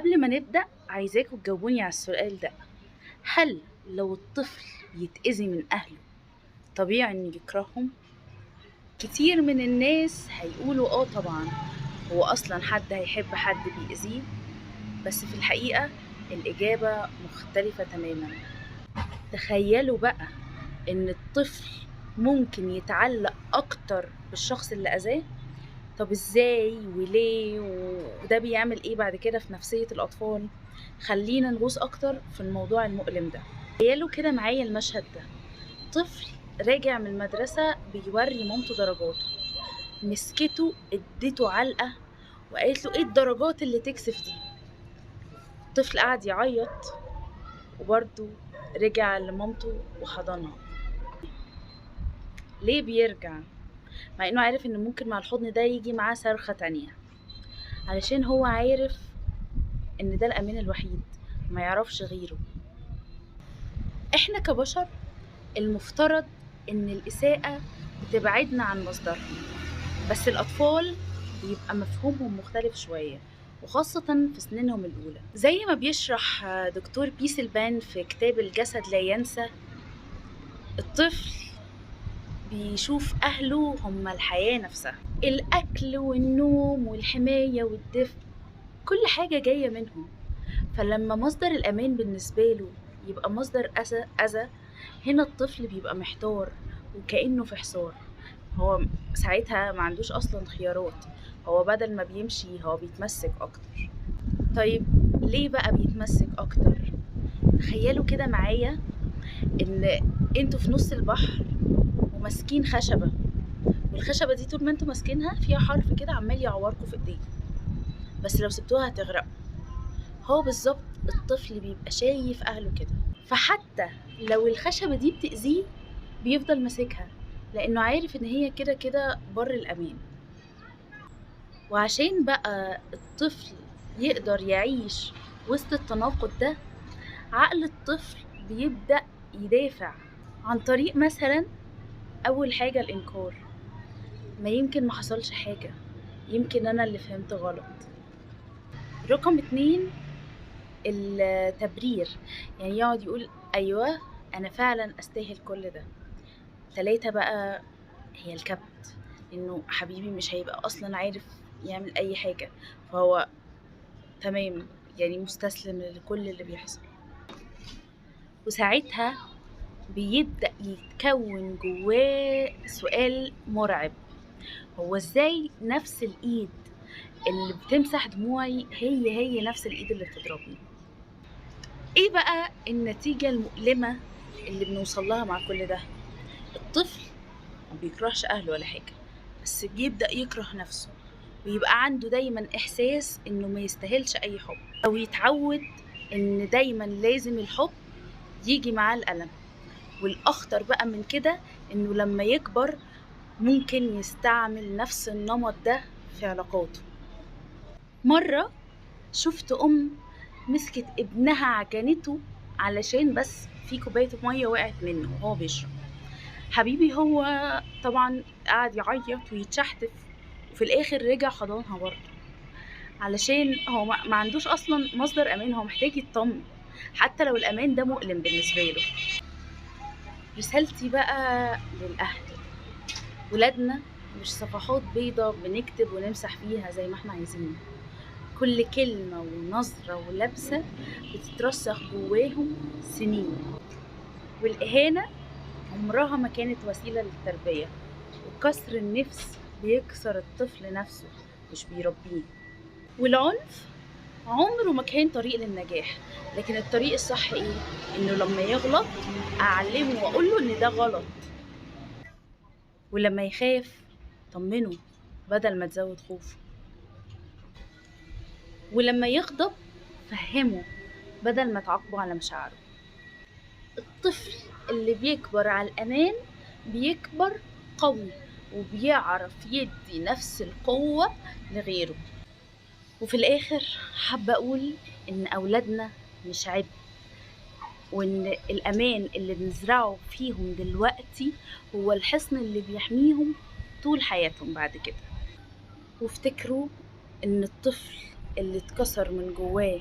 قبل ما نبدأ عايزاكوا تجاوبوني على السؤال ده. هل لو الطفل بيتأذي من أهله طبيعي إنه يكرههم؟ كتير من الناس هيقولوا طبعا، هو أصلا حد هيحب حد بيأذيه؟ بس في الحقيقة الإجابة مختلفة تماما. تخيلوا بقى إن الطفل ممكن يتعلق أكتر بالشخص اللي أذاه. طب إزاي وليه وده بيعمل إيه بعد كده في نفسية الأطفال؟ خلينا نغوص أكتر في الموضوع المؤلم ده. تخيلوا كده معايا المشهد ده: طفل راجع من المدرسة بيوري مامته درجاته، مسكته اديته علقة وقالت له ايه الدرجات اللي تكسف دي؟ الطفل قعد يعيط وبرضه رجع لمامته وحضنها. ليه بيرجع مع انه عارف ان ممكن مع الحضن ده يجي معاه صرخة تانية؟ علشان هو عارف ان ده الأمان الوحيد، ما يعرفش غيره. احنا كبشر المفترض ان الإساءة بتبعدنا عن مصدرها، بس الأطفال بيبقى مفهومهم مختلف شوية، وخاصة في سنينهم الأولى. زي ما بيشرح دكتور بيسلبان في كتاب الجسد لا ينسى، الطفل بيشوف أهله هم الحياة نفسها، الأكل والنوم والحماية والدفء، كل حاجة جاية منهم. فلما مصدر الأمان بالنسبة له يبقى مصدر أذى، هنا الطفل بيبقى محتار وكأنه في حصار. هو ساعتها ما عندوش أصلا خيارات، هو بدل ما بيمشي هو بيتمسك أكتر. طيب ليه بقى بيتمسك أكتر؟ تخيلوا كده معايا إن انتوا في نص البحر وماسكين خشبة، والخشبة دي طول ما انتوا ماسكينها فيها حرف كده عمال يعوركوا في ايديكم، بس لو سبتوها هتغرقوا. هو بالظبط الطفل بيبقى شايف أهله كده، فحتى لو الخشبة دي بتأذيه بيفضل ماسكها لأنه عارف إن هي كده كده بر الأمان. وعشان بقى الطفل يقدر يعيش وسط التناقض ده، عقل الطفل بيبدأ يدافع عن طريق مثلا أول حاجة الإنكار. ما يمكن ما حصلش حاجة، يمكن أنا اللي فهمت غلط. رقم 2 التبرير، يعني يقعد يقول أيوة أنا فعلا أستاهل كل ده. 3 بقى هي الكبت، إنه حبيبي مش هيبقى أصلا عارف يعمل أي حاجة، فهو تمام يعني مستسلم لكل اللي بيحصل. وساعتها بيبدأ يتكون جواه سؤال مرعب: هو ازاي نفس الإيد اللي بتمسح دموعي هي نفس الإيد اللي بتضربني؟ ايه بقى النتيجة المؤلمة اللي بنوصل لها مع كل ده؟ الطفل ما بيكرهش أهله ولا حاجة، بس بيبدأ يكره نفسه، ويبقى عنده دايما إحساس إنه ما يستاهلش أي حب، أو يتعود إن دايما لازم الحب يجي معاه الألم. والأخطر بقى من كده إنه لما يكبر ممكن يستعمل نفس النمط ده في علاقاته. مرة شفت أم مسكت ابنها عجنته علشان بس في كوباية مية وقعت منه وهو بيشرب. حبيبي هو طبعا قعد يعيط ويتشحتف، وفي الآخر رجع حضانها برضه، علشان هو ما عندوش أصلا مصدر أمان، هو محتاج يطمن حتى لو الأمان ده مؤلم بالنسبة له. رسالتي بقى للأهل: ولادنا مش صفحات بيضة بنكتب ونمسح فيها زي ما احنا عايزين. كل كلمة ونظرة ولبسة بتترسخ جواهم سنين، والإهانة عمرها ما كانت وسيلة للتربية، وكسر النفس بيكسر الطفل نفسه مش بيربيه. والعنف عمره ما كان طريق للنجاح، لكن الطريق الصح ايه؟ انه لما يغلط اعلمه واقوله ان ده غلط، ولما يخاف طمنه بدل ما تزود خوفه، ولما يغضب فهمه بدل ما تعاقبه على مشاعره. الطفل اللي بيكبر على الأمان بيكبر قوي وبيعرف يدي نفس القوة لغيره. وفي الآخر حابة أقول إن أولادنا مش عبء، وإن الأمان اللي بنزرعه فيهم دلوقتي هو الحصن اللي بيحميهم طول حياتهم بعد كده. وافتكروا إن الطفل اللي اتكسر من جواه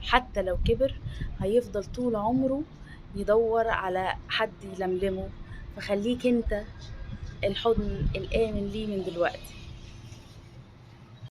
حتى لو كبر هيفضل طول عمره يدور على حد يلملمه. فخليك انت الحضن الآمن ليه من دلوقتي.